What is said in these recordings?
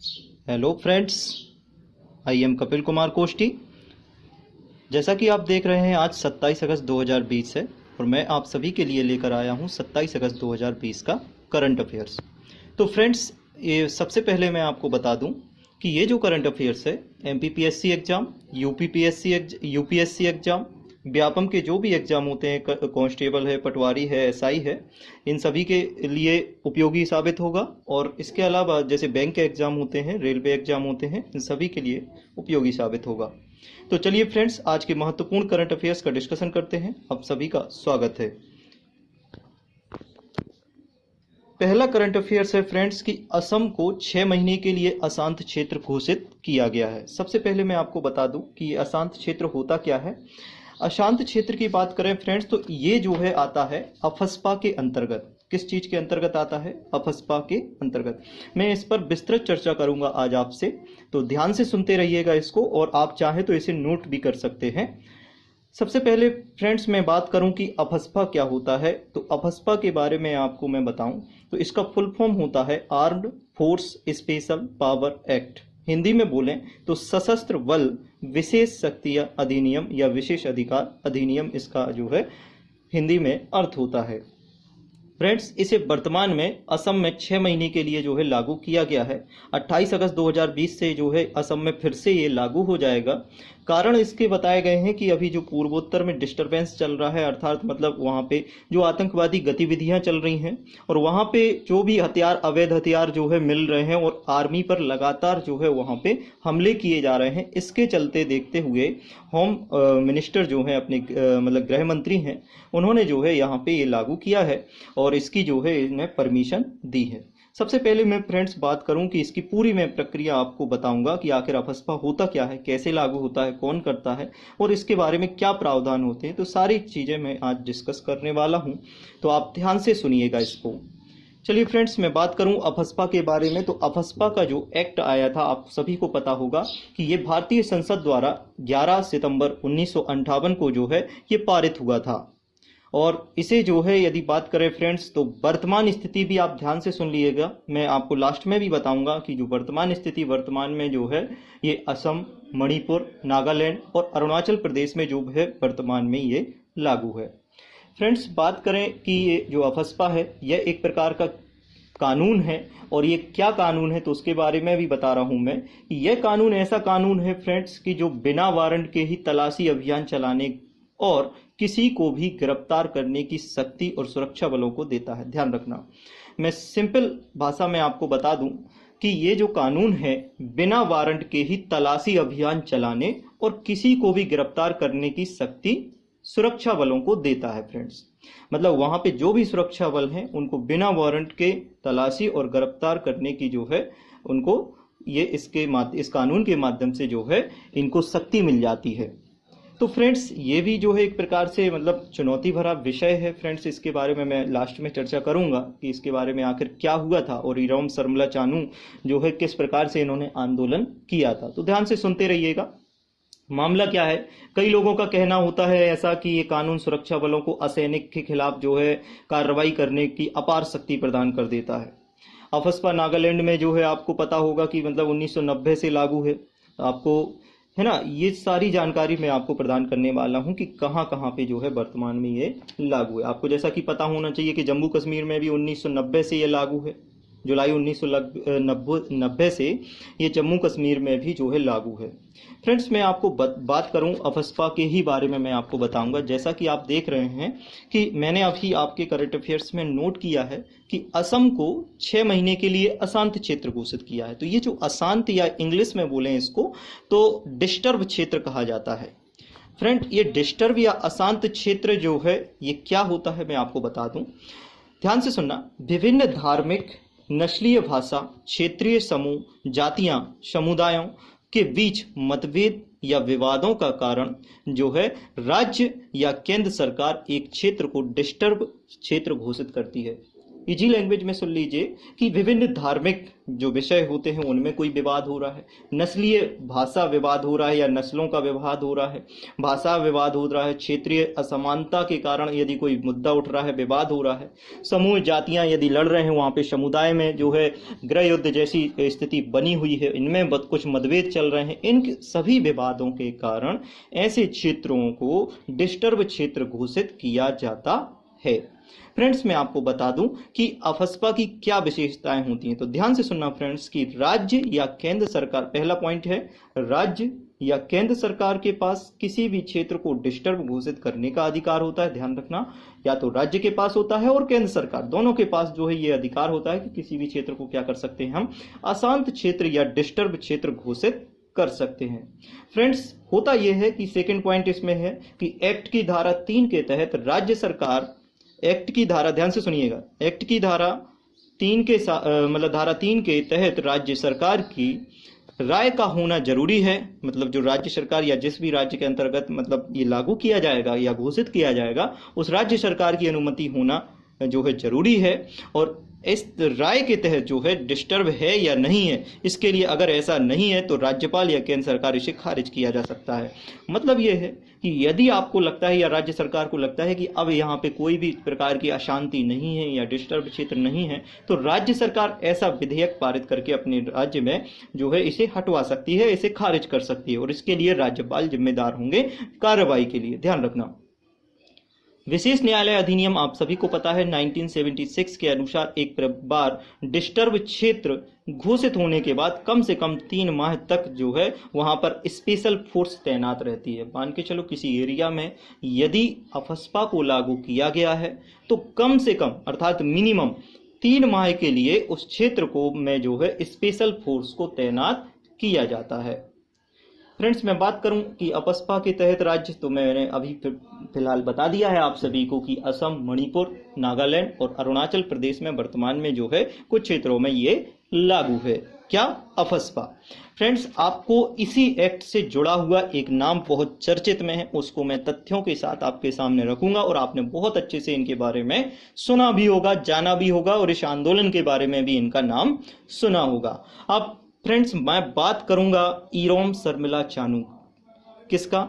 Hello friends, I am Kapil Kumar Koshti. जैसा कि आप देख रहे हैं, आज 27 अगस्त 2020 है और मैं आप सभी के लिए लेकर आया हूं 27 अगस्त 2020 का करंट अफेयर्स। तो फ्रेंड्स, ये सबसे पहले मैं आपको बता दूं कि ये जो करंट अफेयर्स है MPPSC exam, UPSC exam, Vyapam के जो भी एग्ज़ाम होते हैं, कांस्टेबल है, पटवारी है, एसआई है, इन सभी के लिए उपयोगी साबित होगा। और इसके अलावा जैसे बैंक के एग्ज़ाम होते हैं, रेलवे एग्ज़ाम होते हैं, इन सभी के लिए उपयोगी साबित होगा। तो चलिए फ्रेंड्स, आज के महत्वपूर्ण करंट अफेयर्स का डिस्कशन करते हैं। आप सभी का स्वागत है। पहला करंट अफेयर्स है फ्रेंड्स कि असम को 6 महीने के लिए अशांत क्षेत्र घोषित किया गया है। सबसे पहले मैं आपको बता दूं कि ये अशांत क्षेत्र होता क्या है। अशांत क्षेत्र की बात करें फ्रेंड्स, तो ये जो है आता है अफस्पा के अंतर्गत। किस चीज के अंतर्गत आता है? अफस्पा के अंतर्गत। मैं इस पर विस्तृत चर्चा करूंगा आज आपसे, तो ध्यान से सुनते रहिएगा इसको, और आप चाहे तो इसे नोट भी कर सकते हैं। सबसे पहले फ्रेंड्स मैं बात करूं कि अफस्पा क्या होता है, तो अफस्पा के बारे में आपको मैं बताऊं तो इसका फुल फॉर्म होता है armed force special power act. Hindi में बोलें तो सशस्त्र बल विशेष शक्तियां अधिनियम या विशेष अधिकार अधिनियम, इसका जो है हिंदी में अर्थ होता है। फ्रेंड्स, इसे वर्तमान में असम में 6 महीने के लिए जो है लागू किया गया है। 28 अगस्त 2020 से जो है असम में फिर से ये लागू हो जाएगा। कारण इसके बताए गए हैं कि अभी जो पूर्वोत्तर में डिस्टरबेंस चल रहा है, अर्थात मतलब वहाँ पे जो आतंकवादी गतिविधियां चल रही हैं और वहाँ पे जो भी हथियार, अवैध हथियार जो है मिल रहे हैं और आर्मी पर लगातार जो है वहाँ पे हमले किए जा रहे हैं, इसके चलते देखते हुए होम मिनिस्टर जो है अपने मतलब गृह मंत्री हैं, उन्होंने जो है यहाँ पे ये लागू किया है और इसकी जो है इन्हें परमिशन दी है। सबसे पहले मैं फ्रेंड्स बात करूं कि इसकी पूरी मैं प्रक्रिया आपको बताऊंगा कि आखिर अफस्पा होता क्या है, कैसे लागू होता है, कौन करता है और इसके बारे में क्या प्रावधान होते हैं। तो सारी चीजें मैं आज डिस्कस करने वाला हूं, तो आप ध्यान से सुनिएगा इसको। चलिए फ्रेंड्स, मैं बात करूं अफस्पा के बारे में, तो अफस्पा का जो एक्ट आया था आप सभी को पता होगा कि ये भारतीय संसद द्वारा 11 सितंबर 1958 को जो है ये पारित हुआ था। और इसे जो है यदि बात करें फ्रेंड्स, तो वर्तमान स्थिति भी आप ध्यान से सुन लीजिएगा। मैं आपको लास्ट में भी बताऊंगा कि जो वर्तमान स्थिति वर्तमान में जो है ये असम, मणिपुर, नागालैंड और अरुणाचल प्रदेश में जो है वर्तमान में ये लागू है। फ्रेंड्स, बात करें कि ये जो अफस्पा है यह एक प्रकार का कानून है, और ये क्या कानून है तो उसके बारे में भी बता रहा हूं मैं। यह कानून ऐसा कानून है फ्रेंड्स कि जो बिना वारंट के ही तलाशी अभियान चलाने और किसी को भी गिरफ्तार करने की शक्ति और सुरक्षा बलों को देता है। ध्यान रखना, मैं सिंपल भाषा में आपको बता दूं कि ये जो कानून है बिना वारंट के ही तलाशी अभियान चलाने और किसी को भी गिरफ्तार करने की शक्ति सुरक्षा बलों को देता है। फ्रेंड्स, मतलब वहां पे जो भी सुरक्षा बल हैं उनको बिना वारंट के तलाशी और गिरफ्तार करने की जो है उनको ये इस कानून के माध्यम से जो है इनको शक्ति मिल जाती है। तो फ्रेंड्स, ये भी जो है एक प्रकार से मतलब चुनौती भरा विषय है। फ्रेंड्स, इसके बारे में मैं लास्ट में चर्चा करूंगा कि इसके बारे में आखिर क्या हुआ था और इरोम सरमला चानू जो है किस प्रकार से इन्होंने आंदोलन किया था। तो ध्यान से सुनते रहिएगा। मामला क्या है, कई लोगों का कहना होता है ऐसा कि ये कानून सुरक्षा बलों को असैनिक के खिलाफ जो है कार्रवाई करने की अपार शक्ति प्रदान कर देता है। अफस्पा नागालैंड में जो है आपको पता होगा कि मतलब 1990 से लागू है। आपको है ना, ये सारी जानकारी मैं आपको प्रदान करने वाला हूं कि कहां कहां पे जो है वर्तमान में ये लागू है। आपको जैसा कि पता होना चाहिए कि जम्मू कश्मीर में भी 1990 से ये लागू है। जुलाई 1990 से ये जम्मू कश्मीर में भी जो है लागू है। फ्रेंड्स, मैं आपको बात करूं अफस्पा के ही बारे में मैं आपको बताऊंगा। जैसा कि आप देख रहे हैं कि मैंने अभी आपके करंट अफेयर्स में नोट किया है कि असम को 6 महीने के लिए अशांत क्षेत्र घोषित किया है। तो ये जो अशांत, या इंग्लिश में बोलें इसको तो डिस्टर्ब क्षेत्र कहा जाता है। फ्रेंड, ये डिस्टर्ब या अशांत क्षेत्र जो है ये क्या होता है मैं आपको बता दूं, ध्यान से सुनना। विभिन्न धार्मिक, नस्लीय, भाषा, क्षेत्रीय समूह, जातियां, समुदायों के बीच मतभेद या विवादों का कारण जो है राज्य या केंद्र सरकार एक क्षेत्र को डिस्टर्ब क्षेत्र घोषित करती है। इजी लैंग्वेज में सुन लीजिए कि विभिन्न धार्मिक जो विषय होते हैं उनमें कोई विवाद हो रहा है, नस्लीय भाषा विवाद हो रहा है या नस्लों का विवाद हो रहा है, भाषा विवाद हो रहा है, क्षेत्रीय असमानता के कारण यदि कोई मुद्दा उठ रहा है, विवाद हो रहा है, समूह जातियां यदि लड़ रहे हैं, वहां पे समुदाय में जो है गृह युद्ध जैसी स्थिति बनी हुई है, इनमें कुछ मतभेद चल रहे हैं, इन सभी विवादों के कारण ऐसे क्षेत्रों को डिस्टर्ब क्षेत्र घोषित किया जाता है। फ्रेंड्स, मैं आपको बता दूं कि अफस्पा की क्या विशेषताएं होती हैं, तो ध्यान से सुनना फ्रेंड्स कि राज्य या केंद्र सरकार, पहला पॉइंट है राज्य या केंद्र सरकार के पास किसी भी क्षेत्र को डिस्टर्ब घोषित करने का अधिकार होता है। ध्यान रखना, या तो राज्य के पास होता है और केंद्र सरकार दोनों के पास जो है ये अधिकार होता है कि किसी भी क्षेत्र को क्या कर सकते हैं, हम अशांत क्षेत्र या डिस्टर्ब क्षेत्र घोषित कर सकते हैं। फ्रेंड्स, होता यह है कि सेकंड पॉइंट इसमें है कि एक्ट की धारा 3 के तहत राज्य सरकार, एक्ट की धारा, ध्यान से सुनिएगा, एक्ट की धारा 3 के मतलब धारा 3 के तहत राज्य सरकार की राय का होना जरूरी है। मतलब जो राज्य सरकार या जिस भी राज्य के अंतर्गत मतलब ये लागू किया जाएगा या घोषित किया जाएगा, उस राज्य सरकार की अनुमति होना जो है जरूरी है। और इस राय के तहत जो है डिस्टर्ब है या नहीं है, इसके लिए अगर ऐसा नहीं है तो राज्यपाल या केंद्र सरकार इसे खारिज किया जा सकता है। मतलब यह है कि यदि आपको लगता है या राज्य सरकार को लगता है कि अब यहाँ पे कोई भी प्रकार की अशांति नहीं है या डिस्टर्ब क्षेत्र नहीं है, तो राज्य सरकार ऐसा विधेयक पारित करके अपने राज्य में जो है इसे हटवा सकती है, इसे खारिज कर सकती है, और इसके लिए राज्यपाल जिम्मेदार होंगे कार्रवाई के लिए। ध्यान रखना, विशेष न्यायालय अधिनियम आप सभी को पता है 1976 के अनुसार एक बार डिस्टर्ब क्षेत्र घोषित होने के बाद कम से कम 3 माह तक जो है वहां पर स्पेशल फोर्स तैनात रहती है। मान के चलो किसी एरिया में यदि अफस्पा को लागू किया गया है तो कम से कम अर्थात मिनिमम 3 माह के लिए उस क्षेत्र को में जो है स्पेशल फोर्स को तैनात किया जाता है। फ्रेंड्स, मैं बात करूं कि अफस्पा के तहत राज्य, तो मैंने अभी फिलहाल बता दिया है आप सभी को कि असम, मणिपुर, नागालैंड और अरुणाचल प्रदेश में वर्तमान में जो है कुछ क्षेत्रों में ये लागू है। क्या? अफस्पा। फ्रेंड्स, आपको इसी एक्ट से जुड़ा हुआ एक नाम बहुत चर्चित में है, उसको मैं तथ्यों के साथ आपके सामने रखूंगा और आपने बहुत अच्छे से इनके बारे में सुना भी होगा, जाना भी होगा और इस आंदोलन के बारे में भी इनका नाम सुना होगा। अब फ्रेंड्स, मैं बात करूंगा इरोम शर्मिला चानू। किसका?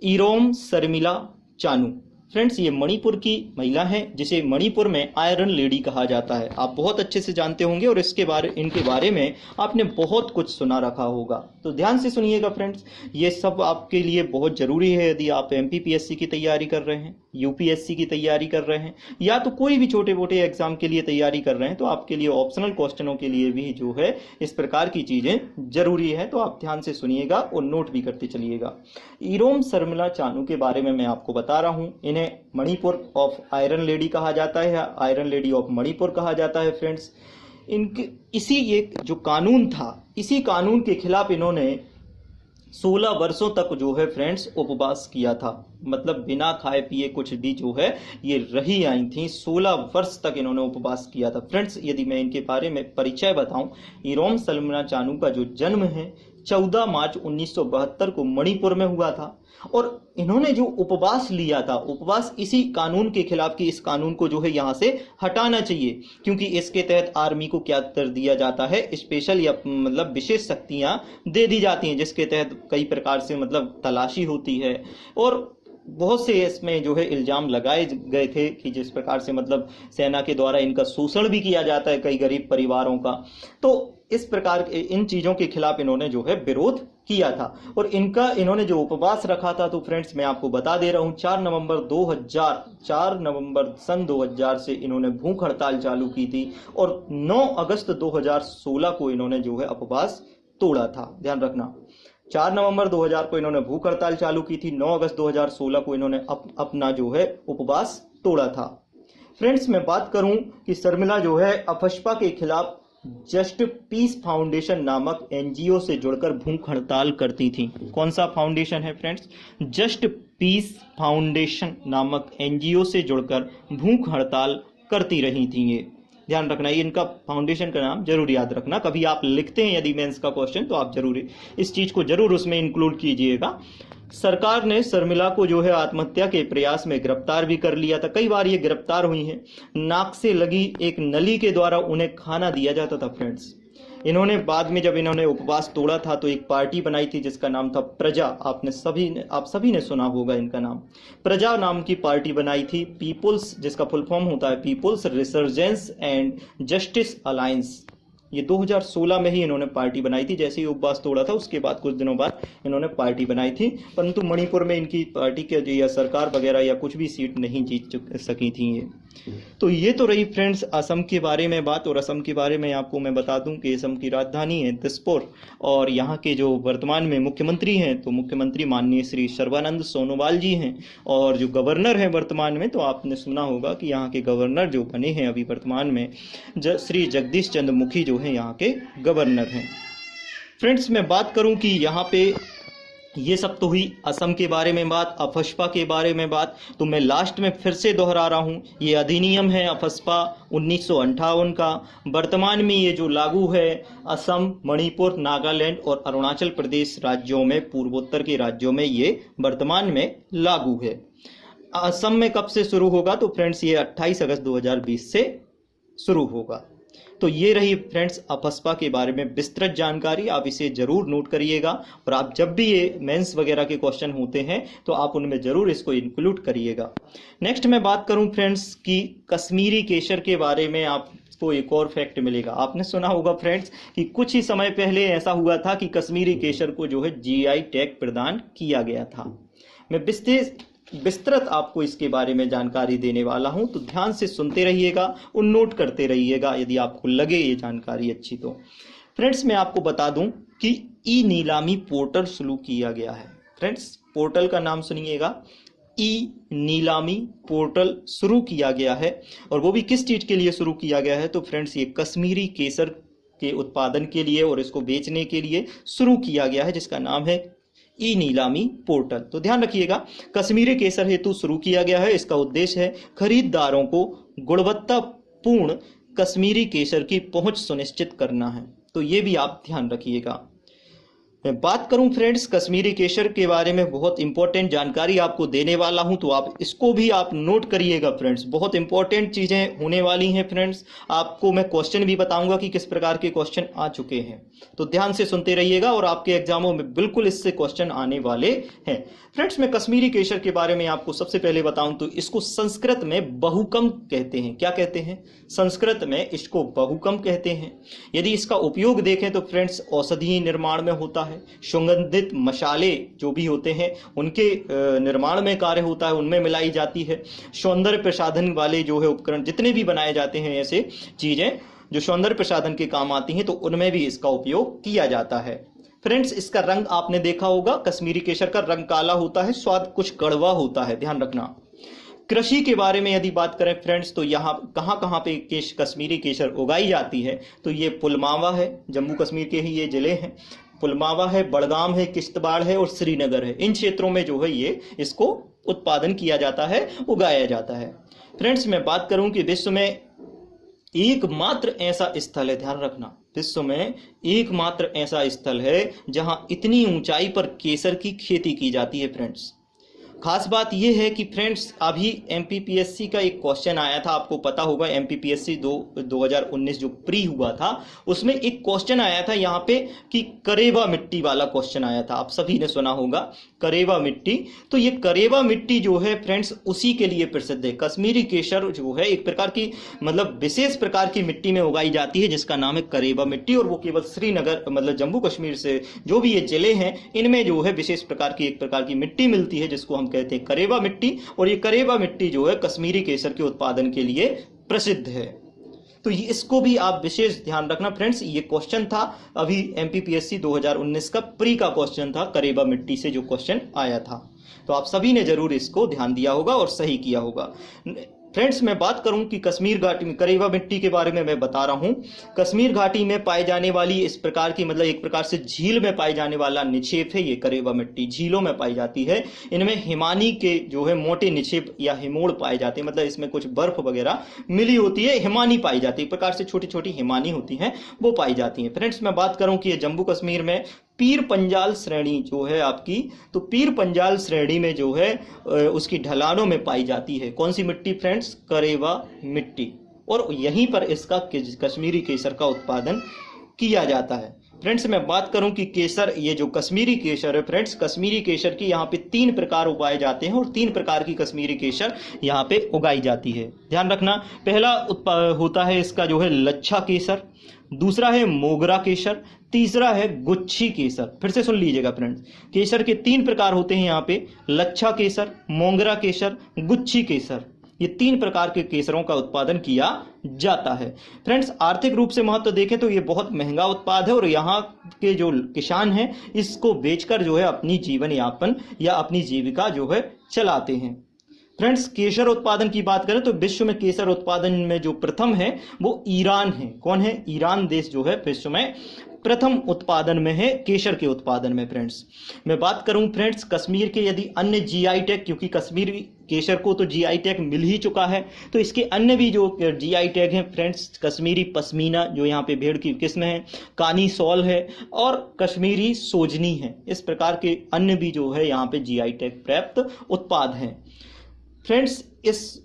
इरोम शर्मिला चानू। फ्रेंड्स, ये मणिपुर की महिला है जिसे मणिपुर में आयरन लेडी कहा जाता है। आप बहुत अच्छे से जानते होंगे और इनके बारे में आपने बहुत कुछ सुना रखा होगा। तो ध्यान से सुनिएगा फ्रेंड्स, ये सब आपके लिए बहुत जरूरी है। यदि आप एमपीपीएससी की तैयारी कर रहे हैं, यूपीएससी की तैयारी कर रहे हैं या तो कोई भी छोटे मोटे एग्जाम के लिए तैयारी कर रहे हैं, तो आपके लिए ऑप्शनल क्वेश्चनों के लिए भी जो है इस प्रकार की चीजें जरूरी है। तो आप ध्यान से सुनिएगा और नोट भी करते चलिएगा। इरोम शर्मिला चानू के बारे में मैं आपको बता रहा हूं। इन्हें मणिपुर ऑफ आयरन लेडी कहा जाता है या आयरन लेडी ऑफ मणिपुर कहा जाता है। फ्रेंड्स, इनके इसी एक जो कानून था, इसी कानून के खिलाफ इन्होंने 16 वर्षों तक जो है फ्रेंड्स उपवास किया था। मतलब बिना खाए पिए कुछ भी जो है ये रही आई थी। 16 वर्ष तक इन्होंने उपवास किया था। फ्रेंड्स, यदि मैं इनके बारे में परिचय बताऊं, इरोम शर्मिला चानू का जो जन्म है 14 मार्च 1972 को मणिपुर में हुआ था और इन्होंने जो उपवास लिया था, उपवास इसी कानून के खिलाफ कि इस कानून को जो है यहां से हटाना चाहिए, क्योंकि इसके तहत आर्मी को क्या कर दिया जाता है, स्पेशल या मतलब विशेष शक्तियां दे दी जाती हैं, जिसके तहत कई प्रकार से मतलब तलाशी होती है और बहुत से इसमें जो है इल्जाम लगाए गए थे कि जिस प्रकार से मतलब सेना के द्वारा इनका शोषण भी किया जाता है कई गरीब परिवारों का। तो इस प्रकार इन चीजों के खिलाफ इन्होंने जो है विरोध किया था और इन्होंने जो उपवास रखा था, तो फ्रेंड्स मैं आपको बता दे रहा हूं 4 नवंबर सन 2000 से इन्होंने भूख हड़ताल चालू की थी और 9 अगस्त 2016 को इन्होंने जो है उपवास तोड़ा था। ध्यान रखना, 4 नवंबर 2000 को इन्होंने भूख हड़ताल चालू की थी, 9 अगस्त 2016 को इन्होंने अपना जो है उपवास तोड़ा था। फ्रेंड्स, मैं बात करूं कि शर्मिला जो है अफस्पा के खिलाफ जस्ट पीस फाउंडेशन नामक एनजीओ से जुड़कर भूख हड़ताल करती थी। कौन सा फाउंडेशन है फ्रेंड्स? जस्ट पीस फाउंडेशन नामक एनजीओ से जुड़कर भूख हड़ताल करती रही थी। ये ध्यान रखना, ये इनका फाउंडेशन का नाम जरूर याद रखना। कभी आप लिखते हैं यदि मेंस का क्वेश्चन तो आप जरूर इस चीज को जरूर उसमें इंक्लूड कीजिएगा। सरकार ने शर्मिला को जो है आत्महत्या के प्रयास में गिरफ्तार भी कर लिया था। कई बार ये गिरफ्तार हुई हैं। नाक से लगी एक नली के द्वारा उन्हें खाना दिया जाता था फ्रेंड्स। इन्होंने बाद में जब इन्होंने उपवास तोड़ा था तो एक पार्टी बनाई थी जिसका नाम था प्रजा। आप सभी ने सुना होगा इनका नाम। प्रजा नाम की पार्टी बनाई थी। पीपुल्स, जिसका फुल फॉर्म होता है people's resurgence and justice alliance. ये 2016 में ही इन्होंने पार्टी बनाई थी। जैसे ही उपवास तोड़ा था उसके बाद कुछ दिनों बाद इन्होंने पार्टी बनाई थी, परंतु मणिपुर में इनकी पार्टी के या सरकार वगैरह या कुछ भी सीट नहीं जीत सकी थी ये। तो ये तो रही फ्रेंड्स असम के बारे में बात। और असम के बारे में आपको मैं बता दूं कि असम की राजधानी है दिसपुर, और यहाँ के जो वर्तमान में मुख्यमंत्री हैं तो मुख्यमंत्री माननीय श्री सर्बानंद सोनोवाल जी हैं। और जो गवर्नर हैं वर्तमान में, तो आपने सुना होगा कि यहाँ के गवर्नर जो बने हैं अभी वर्तमान में श्री जगदीश चंद्र मुखी जो हैं यहाँ के गवर्नर हैं। फ्रेंड्स मैं बात करूं कि यहाँ पे ये सब तो हुई असम के बारे में बात, अफस्पा के बारे में बात। तो मैं लास्ट में फिर से दोहरा रहा हूँ, ये अधिनियम है अफस्पा 1958 का। वर्तमान में ये जो लागू है असम, मणिपुर, नागालैंड और अरुणाचल प्रदेश राज्यों में, पूर्वोत्तर के राज्यों में ये वर्तमान में लागू है। असम में कब से शुरू होगा? तो फ्रेंड्स ये 28 अगस्त 2020 से शुरू होगा। तो ये रही फ्रेंड्स अफस्पा के बारे में विस्तृत जानकारी। आप इसे जरूर नोट करिएगा, और आप जब भी ये मेंस वगैरह के क्वेश्चन होते हैं तो आप उनमें जरूर इसको इंक्लूड करिएगा। नेक्स्ट मैं बात करूं फ्रेंड्स कि कश्मीरी केसर के बारे में आपको एक और फैक्ट मिलेगा। आपने सुना होगा फ्रेंड्स कि कुछ ही समय पहले ऐसा हुआ था कि कश्मीरी केसर को जो है जीआई टैग प्रदान किया गया था। मैं विस्तृत आपको इसके बारे में जानकारी देने वाला हूं, तो ध्यान से सुनते रहिएगा और नोट करते रहिएगा यदि आपको लगे ये जानकारी अच्छी तो। फ्रेंड्स मैं आपको बता दूं कि ई नीलामी पोर्टल शुरू किया गया है। फ्रेंड्स पोर्टल का नाम सुनिएगा, ई नीलामी पोर्टल शुरू किया गया है। और वो भी किस चीज के लिए शुरू किया गया है? तो फ्रेंड्स ये कश्मीरी केसर के उत्पादन के लिए और इसको बेचने के लिए शुरू किया गया है, जिसका नाम है ई नीलामी पोर्टल। तो ध्यान रखिएगा, कश्मीरी केसर हेतु शुरू किया गया है। इसका उद्देश्य है खरीदारों को गुणवत्तापूर्ण कश्मीरी केसर की पहुंच सुनिश्चित करना है। तो ये भी आप ध्यान रखिएगा। मैं बात करूं फ्रेंड्स कश्मीरी केसर के बारे में, बहुत इंपॉर्टेंट जानकारी आपको देने वाला हूं, तो आप इसको भी आप नोट करिएगा फ्रेंड्स। बहुत इंपॉर्टेंट चीजें होने वाली हैं फ्रेंड्स। आपको मैं क्वेश्चन भी बताऊंगा कि किस प्रकार के क्वेश्चन आ चुके हैं, तो ध्यान से सुनते रहिएगा और आपके एग्जामों में बिल्कुल इससे क्वेश्चन आने वाले हैं। फ्रेंड्स मैं कश्मीरी केसर के बारे में आपको सबसे पहले बताऊं तो इसको संस्कृत में बहुकम कहते हैं। क्या कहते हैं? संस्कृत में इसको बहुकम कहते हैं। यदि इसका उपयोग देखें तो फ्रेंड्स औषधि निर्माण में होता है, सुगंधित मसाले जो भी होते हैं उनके निर्माण में कार्य होता है, उनमें मिलाई जाती है। सौंदर्य प्रसाधन वाले जो है उपकरण जितने भी बनाए जाते हैं, ऐसे चीजें जो सौंदर्य प्रसाधन के काम आती हैं, तो उनमें भी इसका उपयोग किया जाता है। फ्रेंड्स इसका रंग आपने देखा होगा, कश्मीरी केसर का रंग काला होता है, स्वाद कुछ कड़वा होता है, ध्यान रखना। कृषि के बारे में यदि बात करें फ्रेंड्स तो यहाँ कहाँ पे कश्मीरी केसर उगाई जाती है? तो ये पुलवामा है, जम्मू कश्मीर के ही ये जिले हैं। पुलवामा है, बड़गाम है, किश्तवाड़ है और श्रीनगर है। इन क्षेत्रों में जो है ये इसको उत्पादन किया जाता है, उगाया जाता है। फ्रेंड्स मैं बात करूं कि विश्व में एकमात्र ऐसा स्थल है, ध्यान रखना, विश्व में एकमात्र ऐसा स्थल है जहां इतनी ऊंचाई पर केसर की खेती की जाती है। फ्रेंड्स खास बात यह है कि फ्रेंड्स अभी एमपीपीएससी का एक क्वेश्चन आया था, आपको पता होगा एमपीपीएससी 2019 जो प्री हुआ था उसमें एक क्वेश्चन आया था यहाँ पे कि करेवा मिट्टी वाला क्वेश्चन आया था। आप सभी ने सुना होगा करेवा मिट्टी। तो ये करेवा मिट्टी जो है फ्रेंड्स उसी के लिए प्रसिद्ध है। कश्मीरी केसर जो है एक प्रकार की मतलब विशेष प्रकार की मिट्टी में उगाई जाती है जिसका नाम है करेवा मिट्टी, और वो केवल श्रीनगर मतलब जम्मू कश्मीर से जो भी ये जिले हैं इनमें जो है विशेष प्रकार की एक प्रकार की मिट्टी मिलती है जिसको हम कहते हैं करेवा मिट्टी। और ये करेवा मिट्टी जो है कश्मीरी केसर के उत्पादन के लिए प्रसिद्ध है। तो इसको भी आप विशेष ध्यान रखना फ्रेंड्स। ये क्वेश्चन था अभी एमपीपीएससी 2019 का प्री का क्वेश्चन था, करेवा मिट्टी से जो क्वेश्चन आया था। तो आप सभी ने जरूर इसको ध्यान दिया होगा और सही किया होगा। फ्रेंड्स मैं बात करूं कि कश्मीर घाटी में करेवा मिट्टी के बारे में मैं बता रहा हूं। कश्मीर घाटी में पाए जाने वाली इस प्रकार की मतलब एक प्रकार से झील में पाए जाने वाला निक्षेप है ये करेवा मिट्टी, झीलों में पाई जाती है। इनमें हिमानी के जो है मोटे निक्षेप या हिमोड़ पाए जाते हैं, मतलब इसमें कुछ बर्फ वगैरह मिली होती है, हिमानी पाई जाती है, एक प्रकार से छोटी छोटी हिमानी होती हैं वो पाई जाती हैं। फ्रेंड्स मैं बात करूं कि ये जम्मू कश्मीर में पीर पंजाल श्रेणी जो है आपकी, तो पीर पंजाल श्रेणी में जो है उसकी ढलानों में पाई जाती है। कौन सी मिट्टी फ्रेंड्स? करेवा मिट्टी। और यहीं पर इसका कश्मीरी केसर का उत्पादन किया जाता है। फ्रेंड्स मैं बात करूं कि केसर, ये जो कश्मीरी केसर है फ्रेंड्स, कश्मीरी केसर की यहाँ पे 3 प्रकार उगाए जाते हैं और 3 प्रकार की कश्मीरी केसर यहाँ पे उगाई जाती है। ध्यान रखना, पहला होता है इसका जो है लच्छा केसर, दूसरा है मोगरा केसर, तीसरा है गुच्छी केसर। फिर से सुन लीजिएगा फ्रेंड्स, केसर के 3 प्रकार होते हैं यहाँ पे, लच्छा केसर, मोगरा केसर, गुच्छी केसर। ये 3 प्रकार के केसरों का उत्पादन किया जाता है। फ्रेंड्स आर्थिक रूप से महत्व देखें तो ये बहुत महंगा उत्पाद है और यहाँ के जो किसान हैं इसको बेचकर जो है अपनी जीवन यापन या अपनी जीविका जो है चलाते हैं। फ्रेंड्स केसर उत्पादन की बात करें तो विश्व में केसर उत्पादन में जो प्रथम है वो ईरान है। कौन है? ईरान देश जो है विश्व में प्रथम उत्पादन में है, केसर के उत्पादन में। फ्रेंड्स मैं बात करूं फ्रेंड्स कश्मीर के यदि अन्य जीआई टैग, क्योंकि कश्मीरी केसर को तो जीआई टैग मिल ही चुका है, तो इसके अन्य भी जो जीआई टैग हैं फ्रेंड्स, कश्मीरी पश्मीना जो यहाँ पे भेड़ की किस्म है, कानी सॉल है और कश्मीरी सोजनी है। इस प्रकार के अन्य भी जो है यहाँ पे जीआई टैग प्राप्त उत्पाद हैं। फ्रेंड्स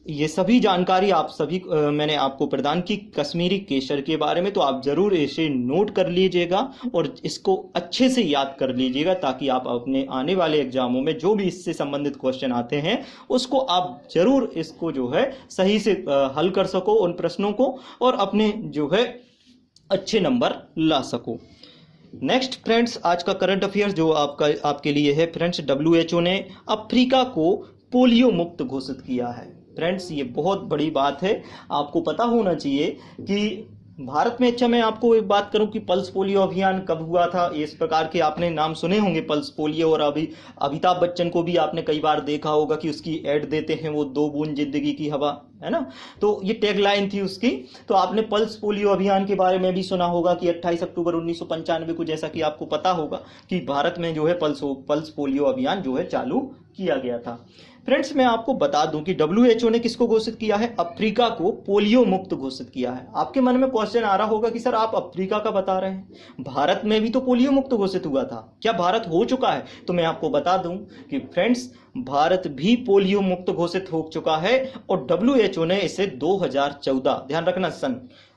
ये सभी जानकारी आप सभी मैंने आपको प्रदान की कश्मीरी केसर के बारे में, तो आप जरूर इसे नोट कर लीजिएगा और इसको अच्छे से याद कर लीजिएगा ताकि आप अपने आने वाले एग्जामों में जो भी इससे संबंधित क्वेश्चन आते हैं उसको आप जरूर इसको जो है सही से हल कर सको उन प्रश्नों को और अपने जो है अच्छे नंबर ला सको। नेक्स्ट फ्रेंड्स आज का करंट अफेयर्स जो आपके लिए है फ्रेंड्स, WHO ने अफ्रीका को पोलियो मुक्त घोषित किया है। फ्रेंड्स ये बहुत बड़ी बात है, आपको पता होना चाहिए कि भारत में, अच्छा मैं आपको एक बात करूं कि पल्स पोलियो अभियान कब हुआ था, इस प्रकार के आपने नाम सुने होंगे पल्स पोलियो। और अभी अमिताभ बच्चन को भी आपने कई बार देखा होगा कि उसकी ऐड देते हैं वो 2 बूंद जिंदगी की हवा, है ना, तो ये टैगलाइन थी उसकी। तो आपने पल्स पोलियो अभियान के बारे में भी सुना होगा कि 28 अक्टूबर 1995 को, जैसा कि आपको पता होगा कि भारत में जो है पल्स पोलियो अभियान जो है चालू किया गया था। फ्रेंड्स मैं आपको बता दूं कि WHO ने किसको घोषित किया है? अफ्रीका को पोलियो मुक्त घोषित किया है। आपके मन में क्वेश्चन आ रहा होगा कि सर आप अफ्रीका का बता रहे हैं, भारत में भी तो पोलियो मुक्त घोषित हुआ था, क्या भारत हो चुका है? तो मैं आपको बता दूं कि फ्रेंड्स भारत भी पोलियो मुक्त घोषित हो चुका है और WHO ने इसे 2014, ध्यान रखना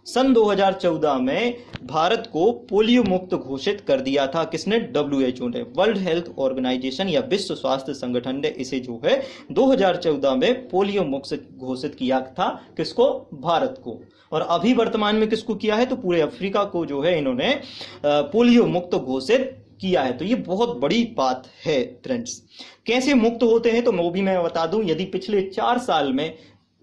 सन 2014 में भारत को पोलियो मुक्त घोषित कर दिया था। किसने? WHO ने, वर्ल्ड हेल्थ ऑर्गेनाइजेशन या विश्व स्वास्थ्य संगठन ने इसे जो है 2014 में पोलियो मुक्त घोषित किया था। किसको? भारत को। और अभी वर्तमान में किसको किया है? तो पूरे अफ्रीका को जो है इन्होंने पोलियो मुक्त घोषित किया है। तो ये बहुत बड़ी बात है फ्रेंड्स। कैसे मुक्त होते हैं तो वो भी मैं बता दूं, यदि पिछले 4 साल में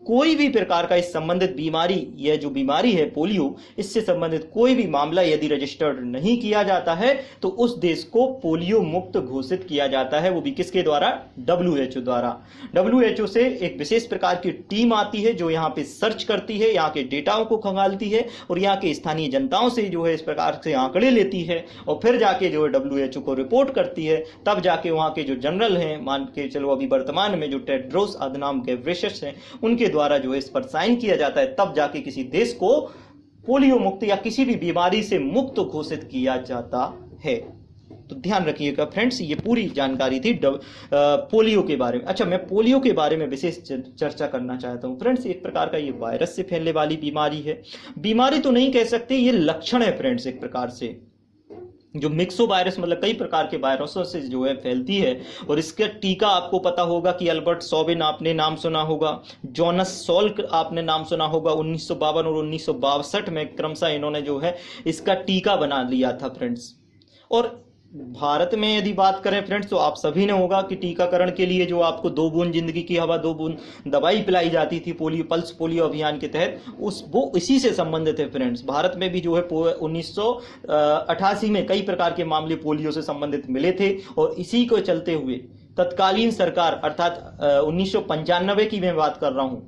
कोई भी प्रकार का इस संबंधित बीमारी, यह जो बीमारी है पोलियो, इससे संबंधित कोई भी मामला यदि रजिस्टर्ड नहीं किया जाता है तो उस देश को पोलियो मुक्त घोषित किया जाता है। वो भी किसके द्वारा? WHO द्वारा। WHO से एक विशेष प्रकार की टीम आती है जो यहाँ पे सर्च करती है, यहाँ के डेटाओं को खंगालती है और यहाँ के स्थानीय जनताओं से जो है इस प्रकार से आंकड़े लेती है और फिर जाके जो है WHO को रिपोर्ट करती है। तब जाके वहाँ के जो जनरल हैं, मान के चलो अभी वर्तमान में जो टेड्रोस अधनॉम घेब्रेयेसस हैं, उनके द्वारा जो है इस पर साइन किया जाता है, तब जाके किसी देश को पोलियो मुक्त या किसी भी बीमारी से मुक्त घोषित किया जाता है। तो ध्यान रखिएगा फ्रेंड्स, ये पूरी जानकारी थी पोलियो के बारे में। अच्छा मैं पोलियो के बारे में विशेष चर्चा करना चाहता हूं फ्रेंड्स। एक प्रकार का ये वायरस से फैलने वाली बीमारी है, बीमारी तो नहीं कह सकते, ये लक्षण है फ्रेंड्स। एक प्रकार से जो मिक्सो वायरस मतलब कई प्रकार के वायरसों से जो है फैलती है और इसका टीका आपको पता होगा कि अल्बर्ट सॉबिन आपने नाम सुना होगा, जोनस सॉल्क आपने नाम सुना होगा। 1952 और 1962 में क्रमशः इन्होंने जो है इसका टीका बना लिया था फ्रेंड्स। और भारत में यदि बात करें फ्रेंड्स तो आप सभी ने होगा कि टीकाकरण के लिए जो आपको 2 बूंद जिंदगी की हवा 2 बूंद दवाई पिलाई जाती थी पोलियो पल्स पोलियो अभियान के तहत, वो इसी से संबंधित है फ्रेंड्स। भारत में भी जो है 1988 में कई प्रकार के मामले पोलियो से संबंधित मिले थे और इसी को चलते हुए तत्कालीन सरकार अर्थात 1995 की मैं बात कर रहा हूं,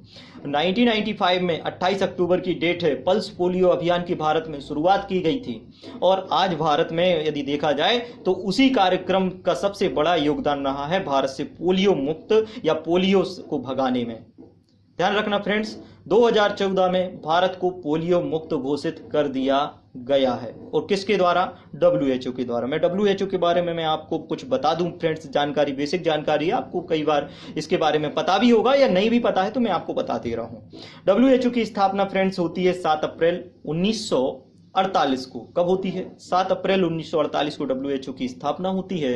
1995 में 28 अक्टूबर की डेट है, पल्स पोलियो अभियान की भारत में शुरुआत की गई थी। और आज भारत में यदि देखा जाए तो उसी कार्यक्रम का सबसे बड़ा योगदान रहा है भारत से पोलियो मुक्त या पोलियो को भगाने में। ध्यान रखना फ्रेंड्स, 2014 में भारत को पोलियो मुक्त घोषित कर दिया गया है। और किसके द्वारा? WHO के द्वारा। मैं WHO के बारे में मैं आपको कुछ बता दूं फ्रेंड्स, जानकारी, बेसिक जानकारी है, आपको कई बार इसके बारे में पता भी होगा या नहीं भी पता है तो मैं आपको बता दे रहा हूं। WHO की स्थापना फ्रेंड्स होती है 7 अप्रैल 1948 को। कब होती है? 7 अप्रैल 1948 को WHO की स्थापना होती है।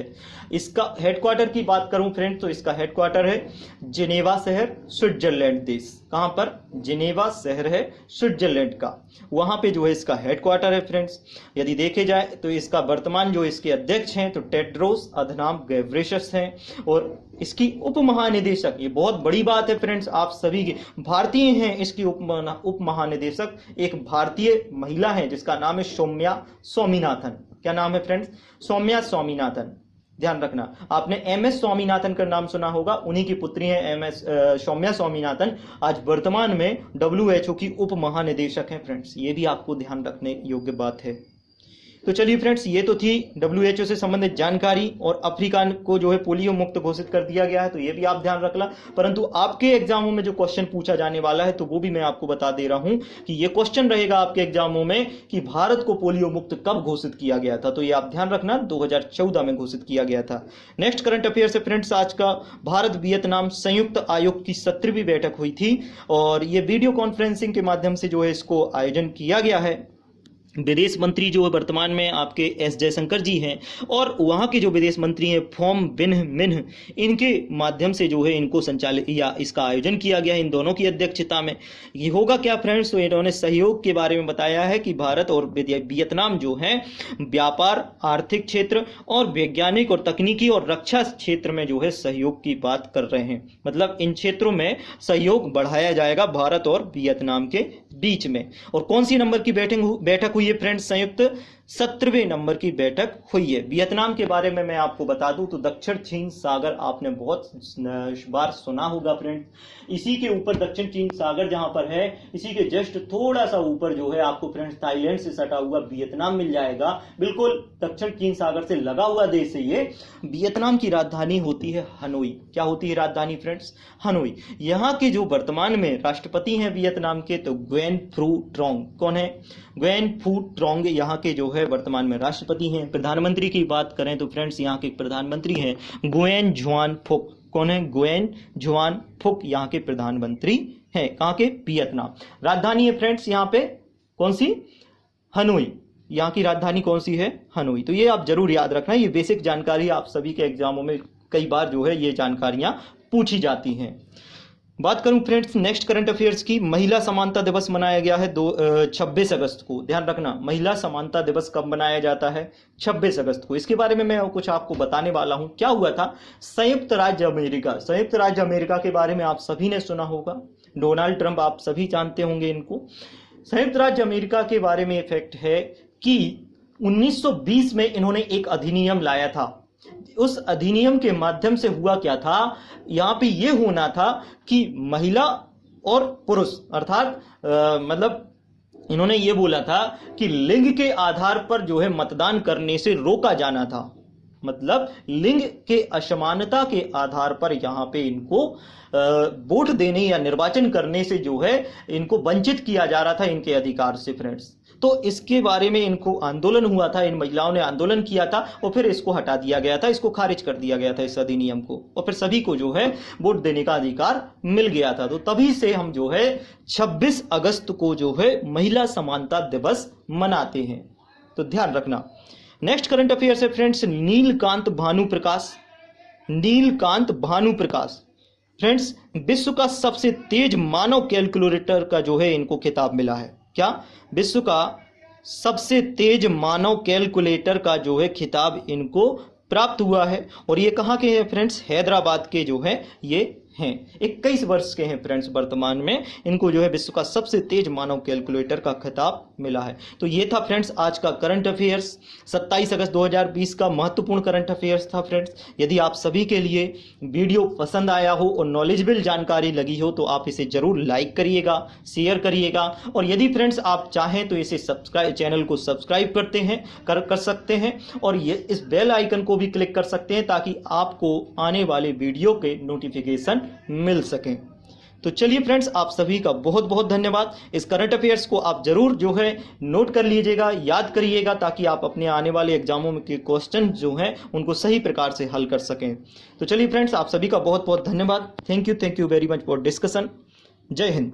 इसका हेडक्वार्टर की बात करूं फ्रेंड्स तो इसका हेडक्वार्टर है जिनेवा शहर, स्विट्जरलैंड देश। कहां पर? जिनेवा शहर है स्विट्जरलैंड का, वहां पे जो है इसका हेडक्वार्टर है फ्रेंड्स। यदि देखे जाए तो इसका वर्तमान जो इसके अध्यक्ष हैं तो टेड्रोस अधनाम गेब्रेयेसस हैं, और इसकी उप महानिदेशक, ये बहुत बड़ी बात है फ्रेंड्स, आप सभी के भारतीय हैं इसकी उप महानिदेशक, एक भारतीय महिला है जिसका नाम है सौम्या स्वामीनाथन। क्या नाम है फ्रेंड्स? सौम्या स्वामीनाथन। ध्यान रखना, आपने MS स्वामीनाथन का नाम सुना होगा, उन्हीं की पुत्री है सौम्या स्वामीनाथन, आज वर्तमान में WHO की उप महानिदेशक हैं फ्रेंड्स। ये भी आपको ध्यान रखने योग्य बात है। तो चलिए फ्रेंड्स, ये तो थी WHO से संबंधित जानकारी, और अफ्रीका को जो है पोलियो मुक्त घोषित कर दिया गया है, तो ये भी आप ध्यान रखना। परंतु आपके एग्जामों में जो क्वेश्चन पूछा जाने वाला है तो वो भी मैं आपको बता दे रहा हूं कि ये क्वेश्चन रहेगा आपके एग्जामों में कि भारत को पोलियो मुक्त कब घोषित किया गया था, तो ये आप ध्यान रखना, 2014 में घोषित किया गया था। नेक्स्ट करंट अफेयर से फ्रेंड्स, आज का भारत वियतनाम संयुक्त आयोग की 17वीं बैठक हुई थी, और ये वीडियो कॉन्फ्रेंसिंग के माध्यम से जो है इसको आयोजन किया गया है। विदेश मंत्री जो है वर्तमान में आपके S जयशंकर जी हैं, और वहाँ के जो विदेश मंत्री हैं फोम बिन्ह मिन्ह, इनके माध्यम से जो है इनको संचालित या इसका आयोजन किया गया है, इन दोनों की अध्यक्षता में। ये होगा क्या फ्रेंड्स? तो इन्होंने सहयोग के बारे में बताया है कि भारत और वियतनाम जो है व्यापार, आर्थिक क्षेत्र और वैज्ञानिक और तकनीकी और रक्षा क्षेत्र में जो है सहयोग की बात कर रहे हैं। मतलब इन क्षेत्रों में सहयोग बढ़ाया जाएगा भारत और वियतनाम के बीच में। और कौन सी नंबर की बैठक हुई है फ्रेंड्स? संयुक्त 17वें नंबर की बैठक हुई है। वियतनाम के बारे में मैं आपको बता दूं तो दक्षिण चीन सागर आपने बहुत बार सुना होगा फ्रेंड्स। इसी के ऊपर दक्षिण चीन सागर जहां पर है, इसी के जस्ट थोड़ा सा ऊपर जो है आपको फ्रेंड्स थाईलैंड से सटा हुआ वियतनाम मिल जाएगा। बिल्कुल दक्षिण चीन सागर से लगा हुआ देश है ये। वियतनाम की राजधानी होती है हनोई। क्या होती है राजधानी फ्रेंड्स? हनोई। यहाँ के जो वर्तमान में राष्ट्रपति हैं वियतनाम के तो गुएन फू ट्रॉन्ग। कौन है? गुएन फू ट्रॉन्ग यहाँ के जो है वर्तमान में राष्ट्रपति हैं। प्रधानमंत्री की बात करें तो फ्रेंड्स यहाँ के प्रधानमंत्री हैं गुएन जुआन फुक। कौन है? गुएन जुआन फुक यहाँ के प्रधानमंत्री हैं। कहाँ के? वियतनाम। राजधानी है फ्रेंड्स यहाँ पे कौन सी? हनोई। यहाँ की राजधानी कौन सी है? हनोई। तो ये आप जरूर याद रखना, ये बेसिक जानकारी आप सभी के एग्जामों में कई बार जो है ये जानकारियां पूछी जाती हैं। बात करूं फ्रेंड्स नेक्स्ट करंट अफेयर्स की, महिला समानता दिवस मनाया गया है 26 अगस्त को। ध्यान रखना, महिला समानता दिवस कब मनाया जाता है? 26 अगस्त को। इसके बारे में मैं कुछ आपको बताने वाला हूं। क्या हुआ था? संयुक्त राज्य अमेरिका के बारे में आप सभी ने सुना होगा। डोनाल्ड ट्रंप, आप सभी जानते होंगे इनको। संयुक्त राज्य अमेरिका के बारे में फैक्ट है कि 1920 में इन्होंने एक अधिनियम लाया था। उस अधिनियम के माध्यम से हुआ क्या था, यहां पे ये होना था कि महिला और पुरुष अर्थात मतलब इन्होंने ये बोला था कि लिंग के आधार पर जो है मतदान करने से रोका जाना था। मतलब लिंग के असमानता के आधार पर यहां पे इनको वोट देने या निर्वाचन करने से जो है इनको वंचित किया जा रहा था इनके अधिकार से फ्रेंड्स। तो इसके बारे में इनको आंदोलन हुआ था, इन महिलाओं ने आंदोलन किया था और फिर इसको हटा दिया गया था, इसको खारिज कर दिया गया था इस अधिनियम को, और फिर सभी को जो है वोट देने का अधिकार मिल गया था। तो तभी से हम जो है 26 अगस्त को जो है महिला समानता दिवस मनाते हैं। तो ध्यान रखना। नेक्स्ट करंट अफेयर है फ्रेंड्स नीलकांत भानुप्रकाश फ्रेंड्स विश्व का सबसे तेज मानव कैलकुलेटर का जो है इनको खिताब मिला है। क्या? विश्व का सबसे तेज मानव कैलकुलेटर का जो है खिताब इनको प्राप्त हुआ है। और ये कहाँ के हैं फ्रेंड्स? हैदराबाद के जो है ये हैं। 21 वर्ष के हैं फ्रेंड्स वर्तमान में। इनको जो है विश्व का सबसे तेज मानव कैलकुलेटर का खिताब मिला है। तो ये था फ्रेंड्स आज का करंट अफेयर्स, 27 अगस्त 2020 का महत्वपूर्ण करंट अफेयर्स था फ्रेंड्स। यदि आप सभी के लिए वीडियो पसंद आया हो और नॉलेजेबल जानकारी लगी हो तो आप इसे जरूर लाइक करिएगा, शेयर करिएगा, और यदि फ्रेंड्स आप चाहें तो इसे चैनल को सब्सक्राइब करते हैं कर सकते हैं, और ये इस बेल आइकन को भी क्लिक कर सकते हैं ताकि आपको आने वाले वीडियो के नोटिफिकेशन मिल सकें। तो चलिए फ्रेंड्स, आप सभी का बहुत बहुत धन्यवाद। इस करंट अफेयर्स को आप जरूर जो है नोट कर लीजिएगा, याद करिएगा, ताकि आप अपने आने वाले एग्जामों में के क्वेश्चन जो हैं उनको सही प्रकार से हल कर सकें। तो चलिए फ्रेंड्स, आप सभी का बहुत बहुत धन्यवाद। Thank you very much for discussion. जय हिंद।